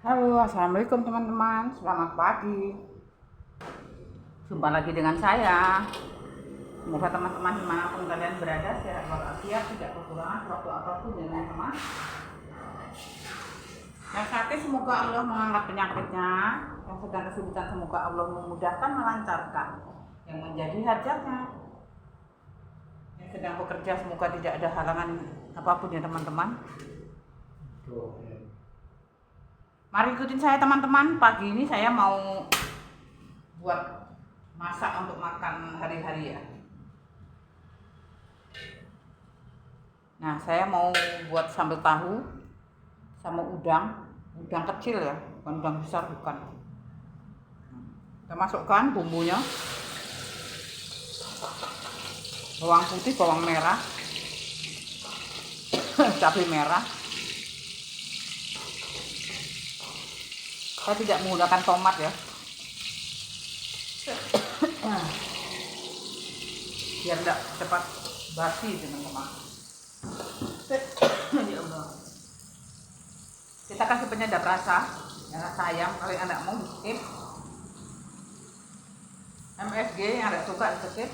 Halo, assalamualaikum teman-teman. Selamat pagi. Jumpa lagi dengan saya. Semoga teman-teman dimanapun kalian berada sehat walafiat, tidak kekurangan suatu apapun ya teman-teman. Yang sakit semoga Allah mengangkat penyakitnya. Yang sedang kesulitan semoga Allah memudahkan, melancarkan. Yang menjadi hajatnya. Yang sedang bekerja semoga tidak ada halangan apapun ya teman-teman. Mari ikutin saya teman-teman. Pagi ini saya mau buat masak untuk makan hari-hari ya. Nah, saya mau buat sambal tahu sama udang kecil ya, bukan udang besar bukan. Kita masukkan bumbunya, bawang putih, bawang merah, cabai merah. Saya tidak menggunakan tomat ya, biar tidak cepat basi teman-teman. Ya Allah. Kita kasih penyedap rasa, ya sayang kalau anda mau skip. MSG yang anda suka skip.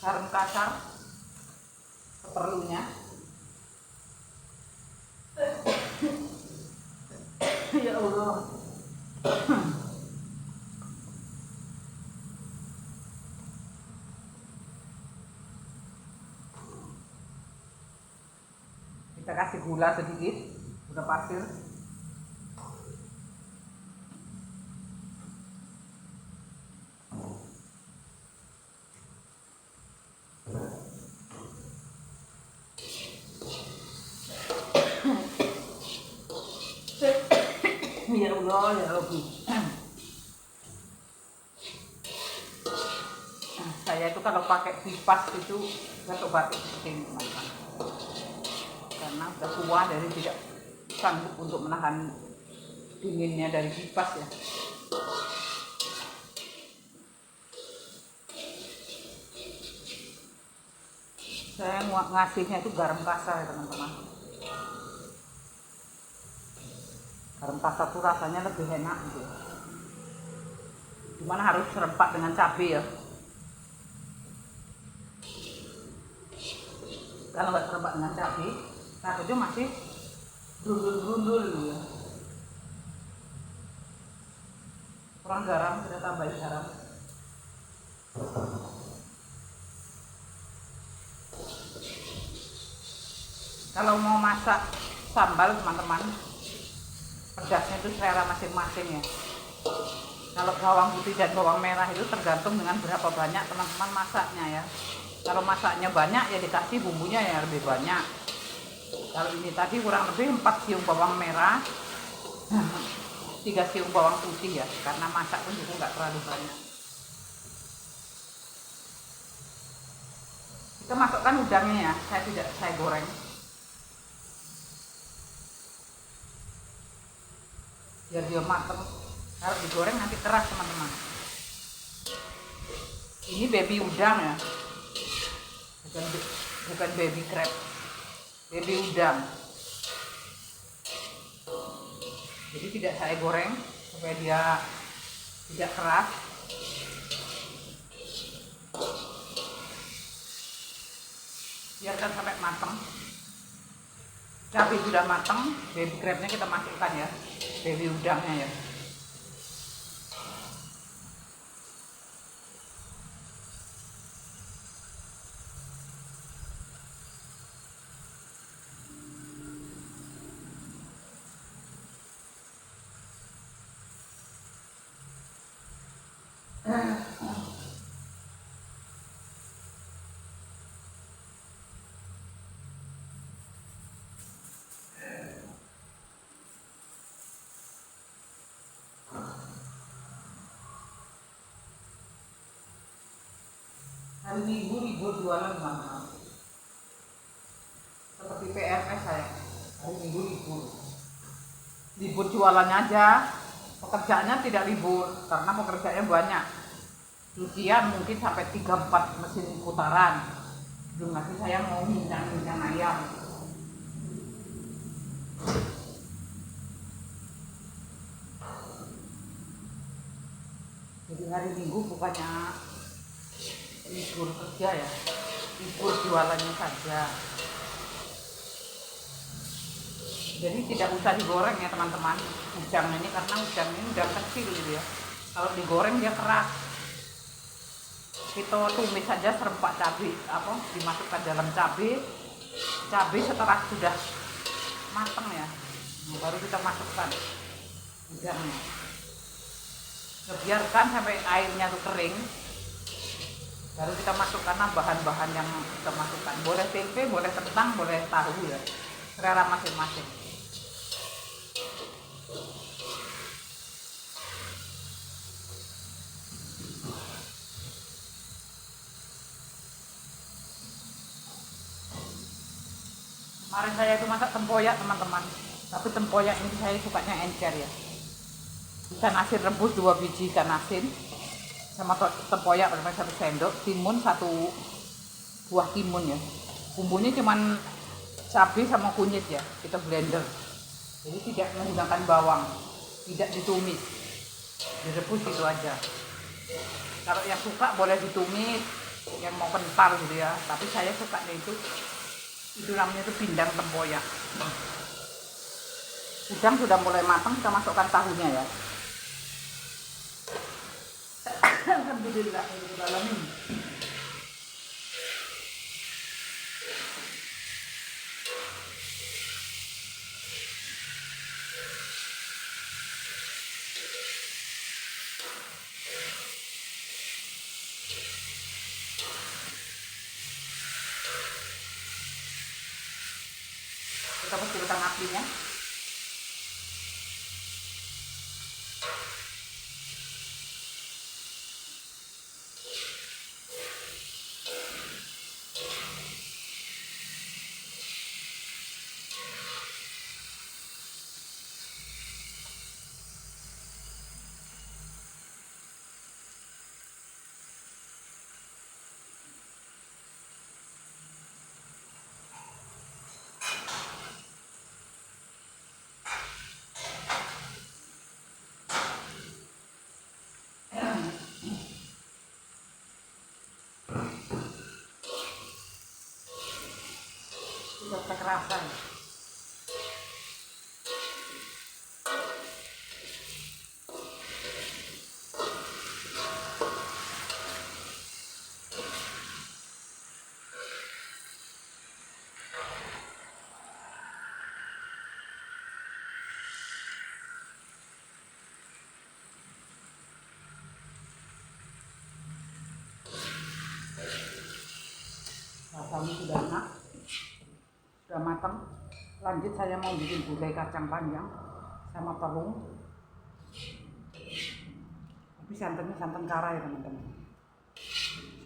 Garam kasar seperlunya. Ya Allah. Kita kasih gula sedikit, gula pasir. Ya Allah, ya Rabbi. Saya itu kalau pakai kipas itu batuk-batuk seperti ini teman-teman. Karena sudah tua dari tidak sanggup untuk menahan dinginnya dari kipas ya. Saya ngasihnya itu garam kasar ya teman-teman. Garam kasar itu rasanya lebih enak gitu. Cuman harus serempak dengan cabai ya. Kalau nggak serempak dengan cabai, rasanya masih brundul-brundul ya. Kurang garam, kita tambahin garam. Kalau mau masak sambal teman-teman, pedasnya itu selera masing-masing ya. Kalau bawang putih dan bawang merah itu tergantung dengan berapa banyak teman-teman masaknya ya. Kalau masaknya banyak ya dikasih bumbunya ya lebih banyak. Kalau ini tadi kurang lebih 4 siung bawang merah, 3 siung bawang putih ya, karena masak pun juga nggak terlalu banyak. Kita masukkan udangnya ya, saya goreng. Biar dia mateng. Kalau digoreng nanti keras teman-teman. Ini baby udang ya, bukan baby crab, baby udang. Jadi tidak saya goreng supaya dia tidak keras. Biarkan sampai matang. Cabai sudah matang, baby crabnya kita masukkan ya, baby udangnya ya. Hari Minggu libur jualan teman-teman. Seperti PMS saya, hari Minggu libur. Libur jualannya aja, Pekerjaannya tidak libur karena pekerjaannya banyak. Cucian mungkin sampai 3-4 mesin putaran. Belum lagi saya mau bincang-bincang ayam. Jadi hari Minggu bukannya libur kerja ya, libur jualannya saja. Jadi tidak usah digoreng ya teman-teman udang ini, karena udang ini udang kecil gitu ya. Kalau digoreng dia keras. Kita tumis saja serempak cabai, dimasukkan dalam cabai setelah sudah matang ya, baru kita masukkan udangnya. Biarkan sampai airnya tuh kering, baru kita masukkan bahan-bahan yang kita masukkan. Boleh tempe, boleh kentang, boleh tahu ya, selera masing-masing. Kemarin saya itu masak tempoyak teman-teman, tapi tempoyak ini saya sukanya encer ya. Ikan asin rebus 2 biji ikan asin, sama tempoyak 1 sendok, timun 1 buah timun ya. Bumbunya cuman cabai sama kunyit ya, kita blender. Jadi tidak menggunakan bawang, tidak ditumis, direbus gitu aja. Kalau yang suka boleh ditumis, yang mau kental gitu ya, tapi saya sukanya itu namanya itu pindang tempoyak. Udang sudah mulai matang, kita masukkan tahunya ya. Alhamdulillah, alamin. Kita kecilkan apinya. Sudah kekerasan. Rasanya sudah enak, sudah matang. Lanjut saya mau bikin gulai kacang panjang sama telur. Tapi santannya santan kara ya teman-teman.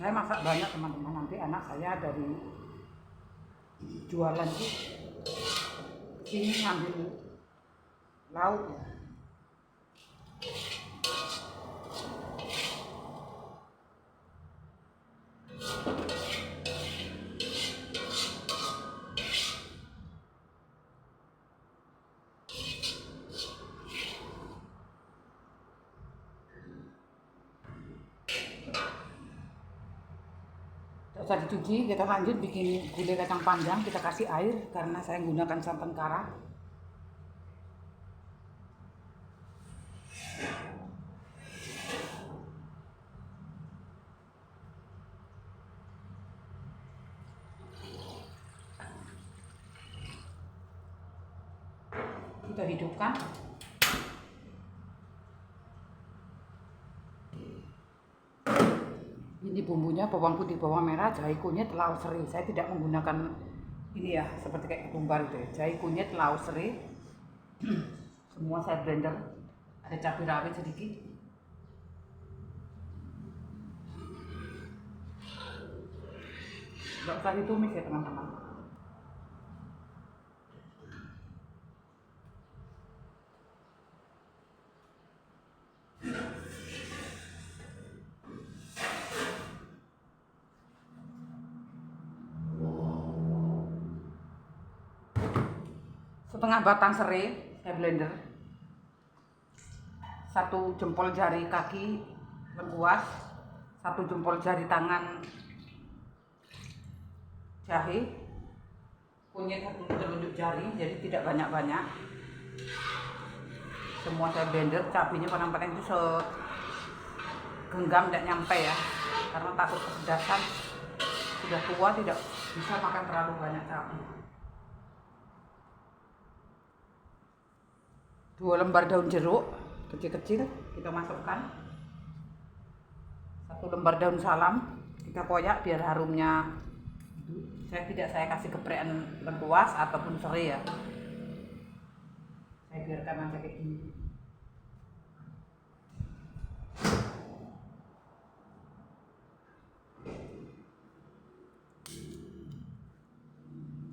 Saya masak banyak teman-teman, nanti anak saya dari jualan tuh sini ngambil lauk ya. Tidak usah dicuci, kita lanjut bikin gulai kacang panjang. Kita kasih air karena saya menggunakan santan kara. Kita hidupkan. Ini bumbunya bawang putih, bawang merah, jahe kunyit, laos serai. Saya tidak menggunakan ini ya, seperti kayak ketumbar itu ya. Jahe kunyit, laos serai. Semua saya blender. Ada cabai rawit sedikit. Nggak usah ditumis ya teman-teman. setengah batang serai saya blender, 1 jempol jari kaki lengkuas, 1 jempol jari tangan jahe, kunyit 1 telunjuk jari, jadi tidak banyak-banyak. Semua saya blender, cabenya paling-paling itu segenggam, tidak nyampe ya, karena takut kepedasan. Sudah tua tidak bisa makan terlalu banyak cabai. 2 lembar daun jeruk kecil-kecil kita masukkan, 1 lembar daun salam kita koyak biar harumnya. Saya kasih geprekan lengkuas ataupun serai ya, saya biarkan aja kayak gini.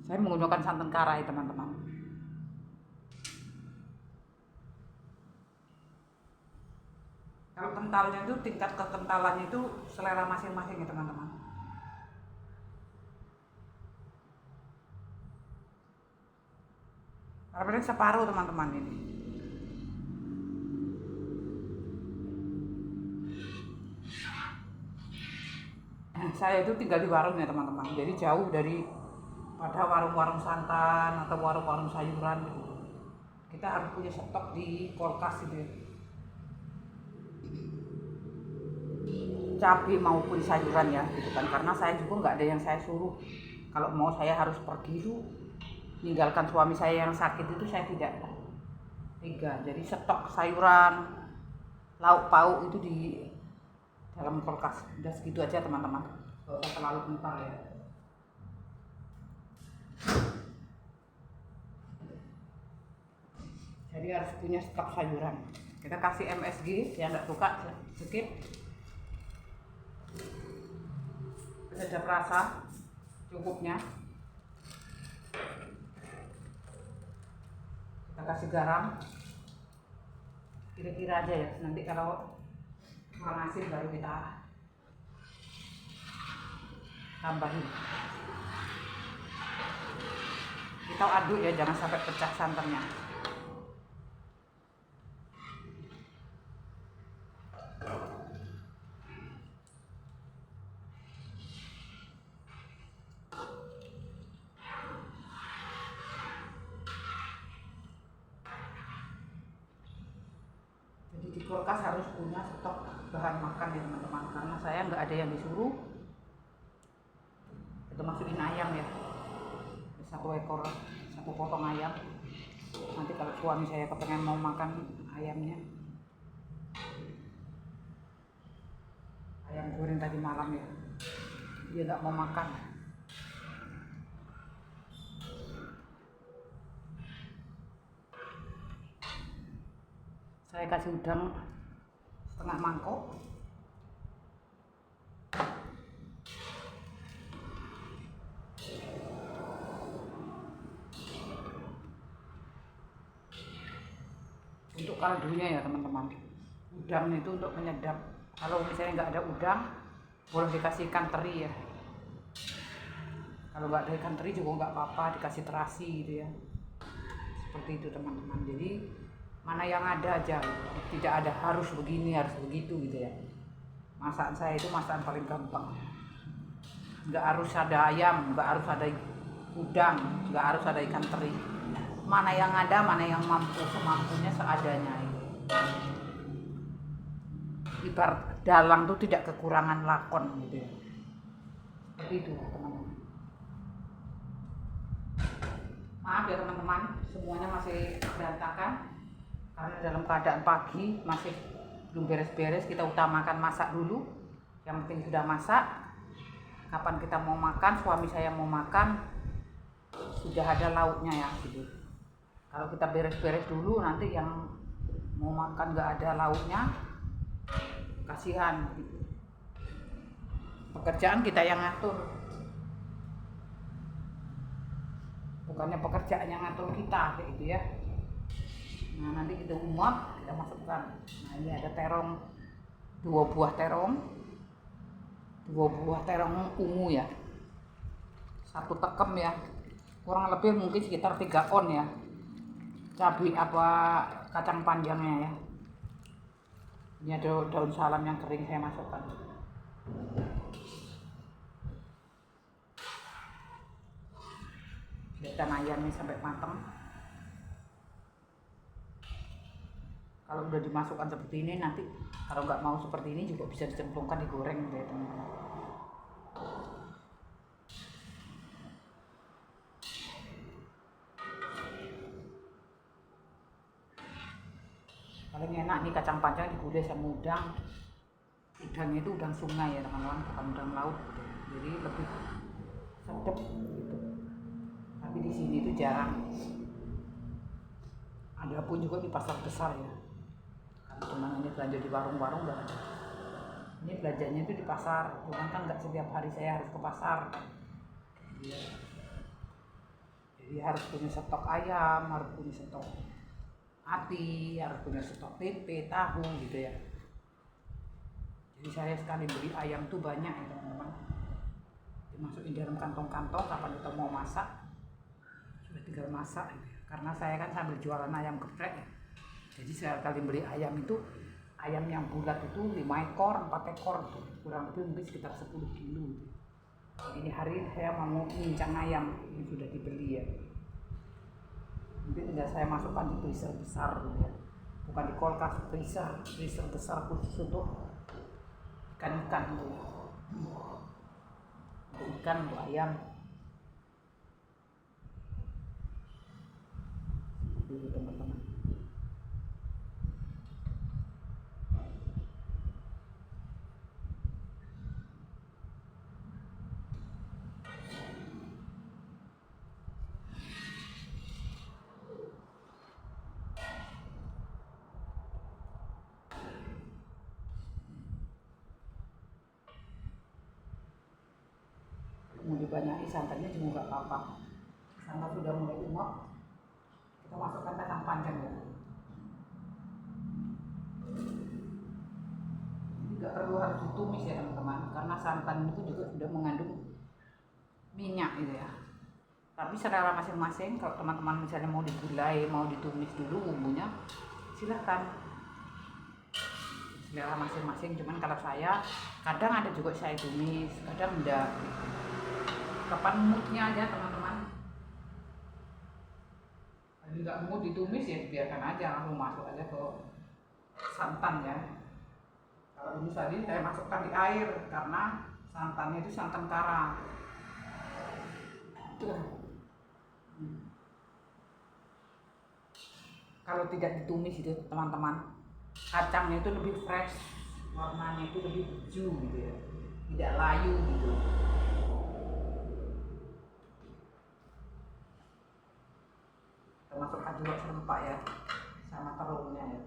Saya menggunakan santan karai teman-teman. Kalau kentalnya itu tingkat kekentalannya itu selera masing-masing ya teman-teman. Paling separuh teman-teman ini. Saya itu tinggal di warung ya teman-teman, jadi jauh dari pada warung-warung santan atau warung-warung sayuran gitu. Kita harus punya stok di kulkas gitu ya. Cabai maupun sayuran ya gitu kan, karena saya juga nggak ada yang saya suruh. Kalau mau saya harus pergi itu meninggalkan suami saya yang sakit itu saya tidak tega. Jadi stok sayuran, lauk pauk itu di dalam kulkas. Udah segitu aja teman-teman, nggak usah terlalu kental ya. Jadi harus punya stok sayuran. Kita kasih MSG, yang nggak suka skip. Penyedap rasa cukupnya. Kita kasih garam kira-kira aja ya, nanti kalau kurang asin baru kita tambahin. Kita aduk ya, jangan sampai pecah santannya. Jadi di kulkas harus punya stok bahan makan ya teman-teman, karena saya nggak ada yang disuruh. Kita masukin ayam ya, 1 ekor, 1 potong ayam. Nanti kalau suami saya kepengen mau makan ayamnya, ayam goreng tadi malam ya, dia nggak mau makan. Saya kasih udang setengah mangkok. Untuk kaldunya ya teman-teman, udang itu untuk penyedap. Kalau misalnya nggak ada udang, boleh dikasih ikan teri ya. Kalau nggak ada ikan teri juga nggak apa-apa, dikasih terasi gitu ya. Seperti itu teman-teman. Jadi mana yang ada aja, tidak ada harus begini harus begitu gitu ya. Masakan saya itu masakan paling gampang, nggak harus ada ayam, nggak harus ada udang, nggak harus ada ikan teri. Mana yang ada, mana yang mampu, semampunya seadanya itu. Ibarat dalang tuh tidak kekurangan lakon gitu ya. Seperti itu teman-teman. Maaf ya teman-teman, semuanya masih berantakan karena dalam keadaan pagi, masih belum beres-beres. Kita utamakan masak dulu, yang penting sudah masak. Kapan kita mau makan, suami saya mau makan, sudah ada lauknya ya gitu. Kalau kita beres-beres dulu, nanti yang mau makan nggak ada lauknya, kasihan gitu. Pekerjaan kita yang ngatur, bukannya pekerjaan yang ngatur kita kayak gitu ya. Nah nanti kita umat, kita masukkan. Nah ini ada terong, 2 buah terong, 2 buah terong ungu ya, 1 tekem ya, kurang lebih mungkin sekitar 3 on ya. cabai apa kacang panjangnya ya. Ini ada daun salam yang kering saya masukkan. Biarkan ayamnya sampai matang. Kalau udah dimasukkan seperti ini, nanti kalau nggak mau seperti ini juga bisa dicemplungkan digoreng gitu ya teman-teman. Paling enak nih kacang panjang digulai sama udang. Udangnya itu udang sungai ya teman-teman, bukan udang laut gitu. Jadi lebih sedap gitu. Tapi di sini itu jarang. Ada pun juga di pasar besar ya. Cuman ini belanja di warung-warung nggak ada. Ini belanjanya itu di pasar, cuman kan nggak setiap hari saya harus ke pasar. Jadi harus punya stok ayam, harus punya stok ati, harus punya stok tempe, tahu gitu ya. Jadi saya sekali beli ayam tuh banyak ya teman-teman. Dimasukin dalam kantong-kantong, kapan kita mau masak sudah tinggal masak gitu ya. Karena saya kan sambil jualan ayam geprek ya. Jadi saya kali beli ayam itu, ayam yang bulat itu 5 ekor, 4 ekor tuh. Kurang lebih mungkin sekitar 10 kilo gitu. Ini hari saya mau ngincang ayam yang sudah dibeli ya. Nanti tinggal saya masukkan di freezer besar gitu ya. Bukan di kulkas, freezer besar khusus untuk ikan-ikan gitu ya. Untuk ikan, untuk ayam. Dulu teman-teman. Mau dibanyaki santannya juga nggak apa-apa. Santan sudah mulai umur, kita masukkan kacang panjang ya. Tidak perlu harus ditumis ya teman-teman, karena santan itu juga sudah mengandung minyak gitu ya. Tapi selera masing-masing, kalau teman-teman misalnya mau digulai, mau ditumis dulu bumbunya, silahkan. Selera masing-masing, cuman kalau saya kadang ada juga saya tumis, kadang enggak. Kapan moodnya aja teman-teman. Kalau nggak mood ditumis ya biarkan aja, langsung masuk aja ke santan ya. Kalau ini tadi saya masukkan di air karena santannya itu santan kara. Kalau tidak ditumis itu teman-teman, kacangnya itu lebih fresh, warnanya itu lebih hijau gitu ya, tidak layu gitu. Kita masukkan juga serempak ya, sama terungnya ya.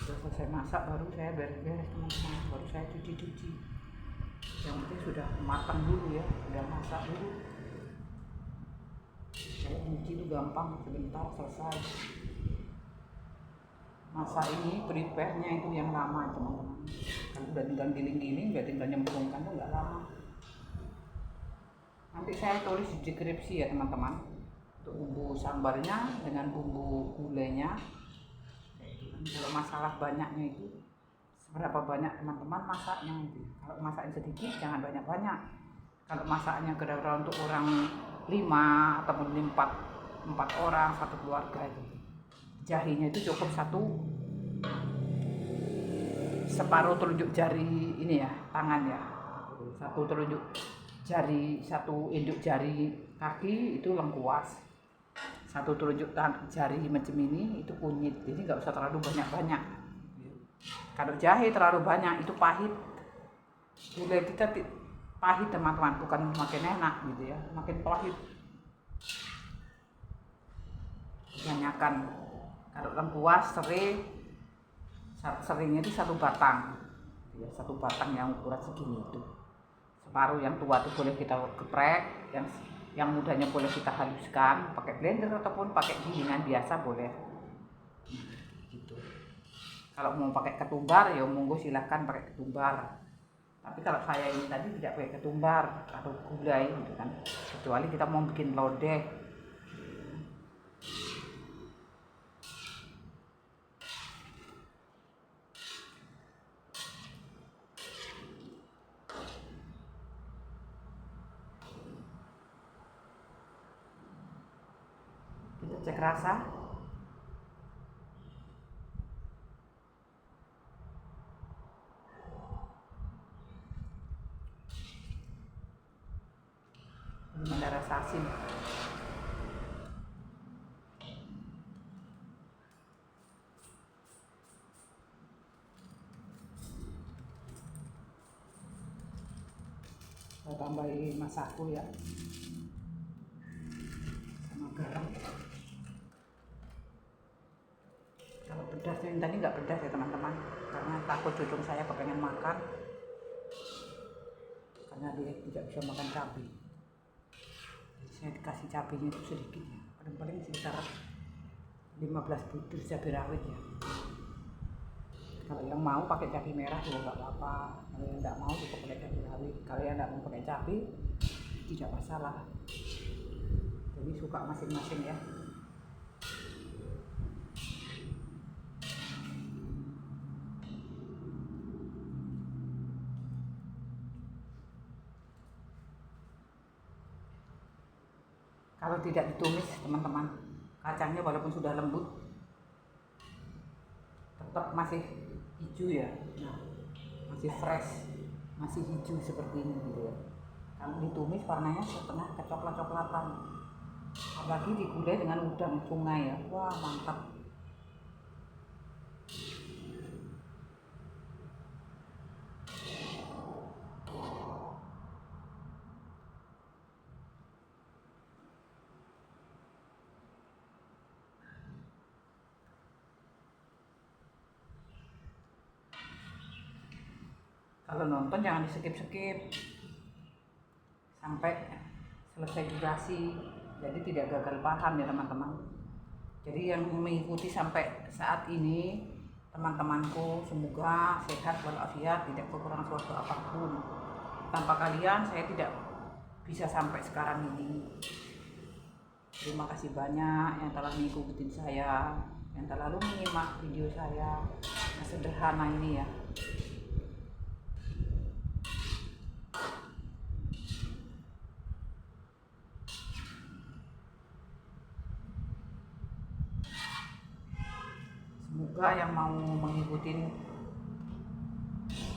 Sudah selesai masak baru saya beres-beres teman-teman, baru saya cuci-cuci. Yang penting sudah matang dulu ya, sudah masak dulu. Kalau cuci itu gampang, sebentar selesai. Masak ini prepare-nya itu yang lama teman-teman. Kalau udah tinggal giling-giling, udah tinggal nyemplungkan tuh nggak lama. Nanti saya tulis di deskripsi ya teman-teman, untuk bumbu sambarnya dengan bumbu gulainya. Kalau masalah banyaknya itu seberapa banyak teman-teman masaknya itu. Kalau masaknya sedikit jangan banyak-banyak. Kalau masaknya kira-kira untuk orang 5 ataupun 4 orang satu keluarga itu, jahenya itu cukup separuh telunjuk jari ini ya, tangan ya, satu telunjuk jari, satu induk jari kaki itu lengkuas, satu telunjuk jari macam ini itu kunyit. Jadi nggak usah terlalu banyak-banyak. Kalau jahe terlalu banyak itu pahit. Gulai kita pahit teman-teman, bukan makin enak gitu ya, makin pahit. Kebanyakan. Kalau lengkuas seringnya itu satu batang ya, satu batang yang ukuran segini itu Paru yang tua itu boleh kita geprek, yang mudanya boleh kita haluskan pakai blender ataupun pakai gilingan biasa boleh. Gitu. Kalau mau pakai ketumbar ya monggo silahkan pakai ketumbar. Tapi kalau saya ini tadi tidak pakai ketumbar atau gulai gitu kan. Kecuali kita mau bikin lodeh. Kita cek rasa. Belum ada rasa asin. Saya tambahin masako ya, sama garam. Kalau pedasnya yang tadi nggak pedas ya teman-teman, karena takut cucu saya kepengen makan, karena dia tidak bisa makan cabai. Jadi saya dikasih cabainya itu sedikit ya, paling-paling sekitar 15 butir cabai rawit ya. Kalau yang mau pakai cabai merah juga nggak apa-apa, kalau yang nggak mau juga pakai cabai rawit. Kalau yang nggak mau pakai cabai tidak masalah, jadi suka masing-masing ya. Kalau tidak ditumis teman-teman, kacangnya walaupun sudah lembut tetap masih hijau ya, nah, masih fresh, masih hijau seperti ini gitu ya. Kalau ditumis warnanya setengah kecoklat-coklatan, apalagi digulai dengan udang sungai ya, wah mantap. Kalau nonton jangan di skip-skip sampai selesai durasi, jadi tidak gagal paham ya teman-teman. Jadi yang mengikuti sampai saat ini teman-temanku semoga sehat walafiat, tidak kekurangan suatu apapun. Tanpa kalian saya tidak bisa sampai sekarang ini. Terima kasih banyak yang telah mengikuti saya, yang terlalu menyimak video saya yang sederhana ini ya. Semoga yang mau mengikuti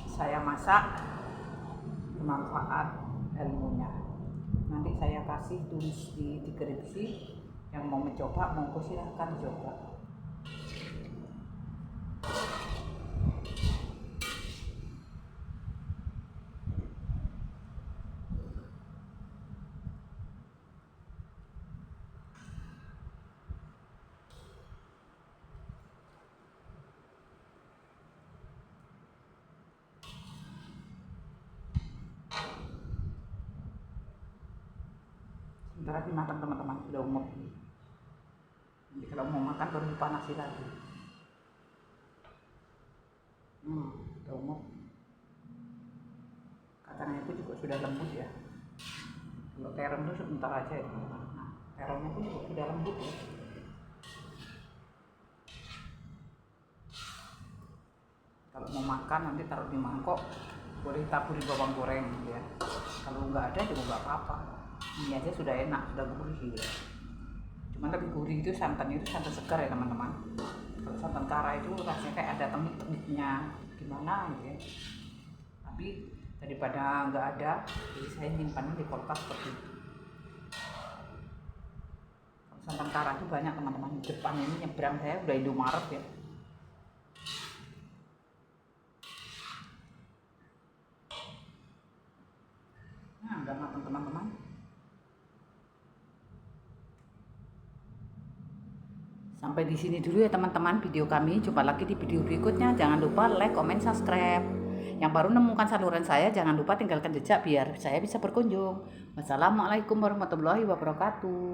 saya masak bermanfaat ilmunya. Nanti saya kasih tulis di deskripsi, yang mau mencoba monggo silahkan coba. Sebentar lagi matang teman-teman, sudah umur. Jadi kalau mau makan baru dipanasi lagi. Udah umur. Kacangnya itu juga sudah lembut ya. Kalau terong itu sebentar aja ya teman-teman. Nah, terongnya pun juga sudah lembut ya. Kalau mau makan nanti taruh di mangkok, boleh taburi bawang goreng ya. Kalau nggak ada juga nggak apa-apa. Ini aja sudah enak, sudah gurih ya. Cuman lebih gurih itu santan segar ya teman-teman. Kalau santan kara itu rasanya kayak ada temit-temitnya gimana gitu ya. Tapi daripada nggak ada, jadi saya nyimpannya di kulkas seperti itu. Kalau santan kara itu banyak teman-teman. Di depan ini nyebrang saya udah Indomaret ya. Nah, udah matang teman-teman. Sampai di sini dulu ya teman-teman video kami. Jumpa lagi di video berikutnya. Jangan lupa like, comment, subscribe. Yang baru menemukan saluran saya, jangan lupa tinggalkan jejak biar saya bisa berkunjung. Wassalamualaikum warahmatullahi wabarakatuh.